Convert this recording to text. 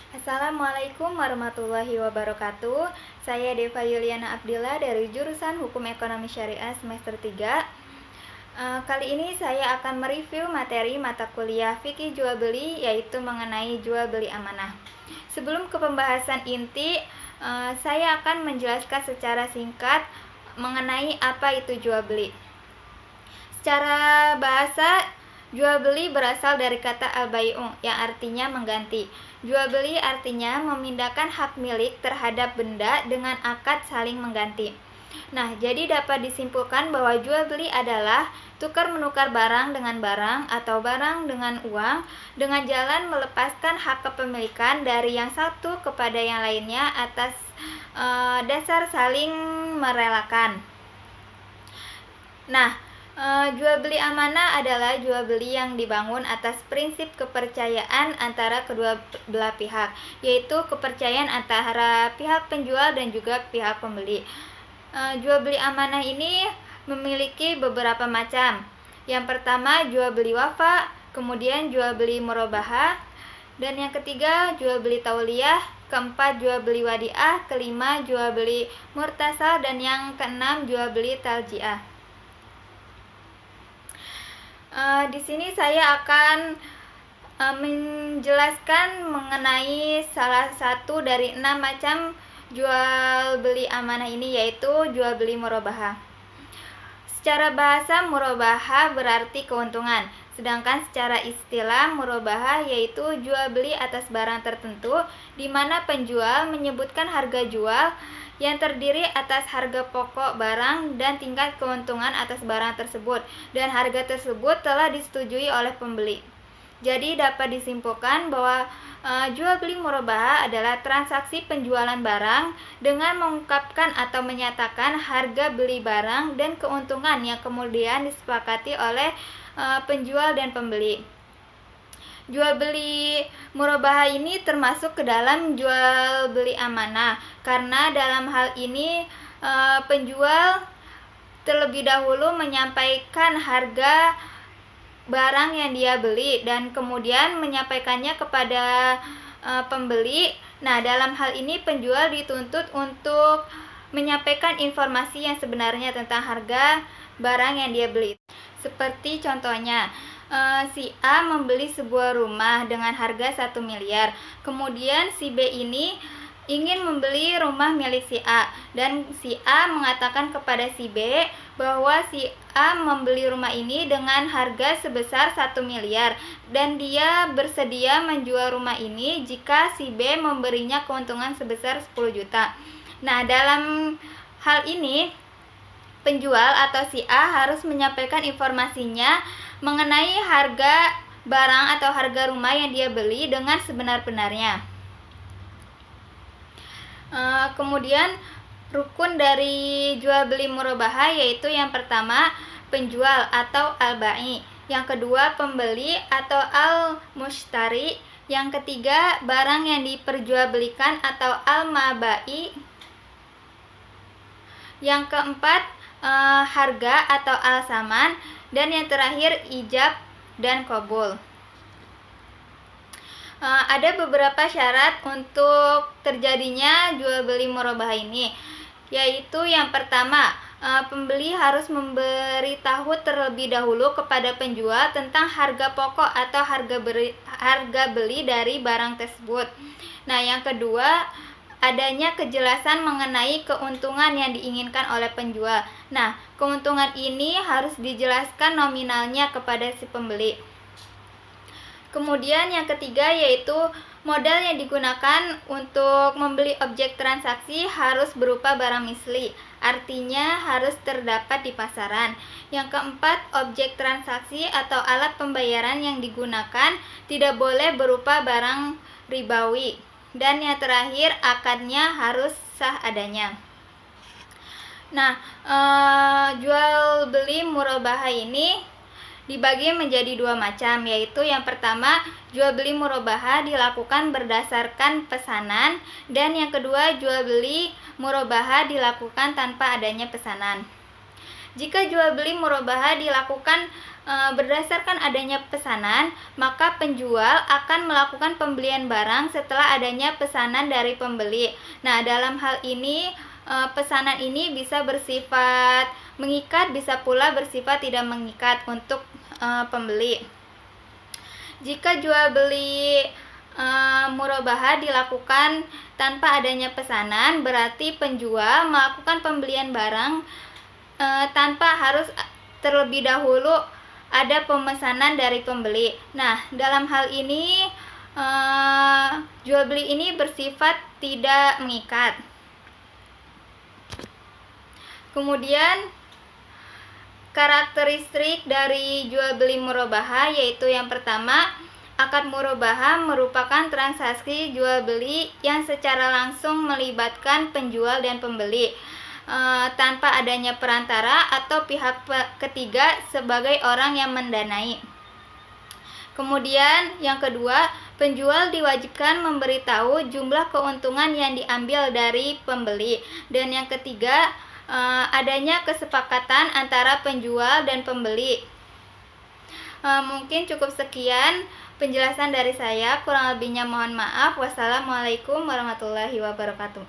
Assalamualaikum warahmatullahi wabarakatuh. Saya Deva Yuliana Abdillah dari jurusan Hukum Ekonomi Syariah semester 3. Kali ini saya akan mereview materi mata kuliah Fikih Jual Beli, yaitu mengenai jual beli amanah. Sebelum ke pembahasan inti, saya akan menjelaskan secara singkat mengenai apa itu jual beli. Secara bahasa, jual beli berasal dari kata al-bai'u yang artinya mengganti. Jual beli artinya memindahkan hak milik terhadap benda dengan akad saling mengganti. Nah, jadi dapat disimpulkan bahwa jual beli adalah tukar menukar barang dengan barang atau barang dengan uang dengan jalan melepaskan hak kepemilikan dari yang satu kepada yang lainnya atas dasar saling merelakan. Nah, jual beli amanah adalah jual beli yang dibangun atas prinsip kepercayaan antara kedua belah pihak, yaitu kepercayaan antara pihak penjual dan juga pihak pembeli. Jual beli amanah ini memiliki beberapa macam. Yang pertama, jual beli wafa, kemudian jual beli murabahah, dan yang ketiga jual beli tauliyah, keempat jual beli wadiah, kelima jual beli murtasal, dan yang keenam jual beli taljiah. Di sini saya akan menjelaskan mengenai salah satu dari 6 macam jual beli amanah ini, yaitu jual beli murabahah. Secara bahasa, murabahah berarti keuntungan, sedangkan secara istilah murabahah yaitu jual beli atas barang tertentu di mana penjual menyebutkan harga jual yang terdiri atas harga pokok barang dan tingkat keuntungan atas barang tersebut, dan harga tersebut telah disetujui oleh pembeli. Jadi dapat disimpulkan bahwa jual beli murabahah adalah transaksi penjualan barang dengan mengungkapkan atau menyatakan harga beli barang dan keuntungan yang kemudian disepakati oleh penjual dan pembeli. Jual beli murabahah ini termasuk ke dalam jual beli amanah, karena dalam hal ini penjual terlebih dahulu menyampaikan harga barang yang dia beli dan kemudian menyampaikannya kepada pembeli. Nah, dalam hal ini penjual dituntut untuk menyampaikan informasi yang sebenarnya tentang harga barang yang dia beli. Seperti contohnya, si A membeli sebuah rumah dengan harga 1 miliar. Kemudian si B ini ingin membeli rumah milik si A, dan si A mengatakan kepada si B bahwa si A membeli rumah ini dengan harga sebesar 1 miliar dan dia bersedia menjual rumah ini jika si B memberinya keuntungan sebesar 10 juta. Nah, dalam hal ini penjual atau si A harus menyampaikan informasinya mengenai harga barang atau harga rumah yang dia beli dengan sebenar-benarnya. Kemudian rukun dari jual beli murabahah yaitu yang pertama penjual atau al-ba'i, yang kedua pembeli atau al-mushtari, yang ketiga barang yang diperjualbelikan atau al-mabai, yang keempat harga atau al-saman, dan yang terakhir ijab dan qabul. Ada beberapa syarat untuk terjadinya jual beli murabahah ini, yaitu yang pertama, pembeli harus memberitahu terlebih dahulu kepada penjual tentang harga pokok atau harga beli dari barang tersebut. Nah, yang kedua, adanya kejelasan mengenai keuntungan yang diinginkan oleh penjual. Nah, keuntungan ini harus dijelaskan nominalnya kepada si pembeli. Kemudian yang ketiga yaitu modal yang digunakan untuk membeli objek transaksi harus berupa barang misli, artinya harus terdapat di pasaran. Yang keempat, objek transaksi atau alat pembayaran yang digunakan tidak boleh berupa barang ribawi. Dan yang terakhir, akadnya harus sah adanya. Nah, jual beli murabahah ini dibagi menjadi 2 macam, yaitu yang pertama, jual beli murabahah dilakukan berdasarkan pesanan, dan yang kedua, jual beli murabahah dilakukan tanpa adanya pesanan. Jika jual beli murabahah dilakukan berdasarkan adanya pesanan, maka penjual akan melakukan pembelian barang setelah adanya pesanan dari pembeli. Nah, dalam hal ini pesanan ini bisa bersifat mengikat, bisa pula bersifat tidak mengikat untuk pembeli. Jika jual beli murabahah dilakukan tanpa adanya pesanan, berarti penjual melakukan pembelian barang tanpa harus terlebih dahulu ada pemesanan dari pembeli. Nah, dalam hal ini jual beli ini bersifat tidak mengikat. Kemudian karakteristik dari jual beli murabahah yaitu yang pertama, akad murabahah merupakan transaksi jual beli yang secara langsung melibatkan penjual dan pembeli tanpa adanya perantara atau pihak ketiga sebagai orang yang mendanai. Kemudian yang kedua, penjual diwajibkan memberitahu jumlah keuntungan yang diambil dari pembeli. Dan yang ketiga, adanya kesepakatan antara penjual dan pembeli. Mungkin cukup sekian penjelasan dari saya, kurang lebihnya mohon maaf. Wassalamualaikum warahmatullahi wabarakatuh.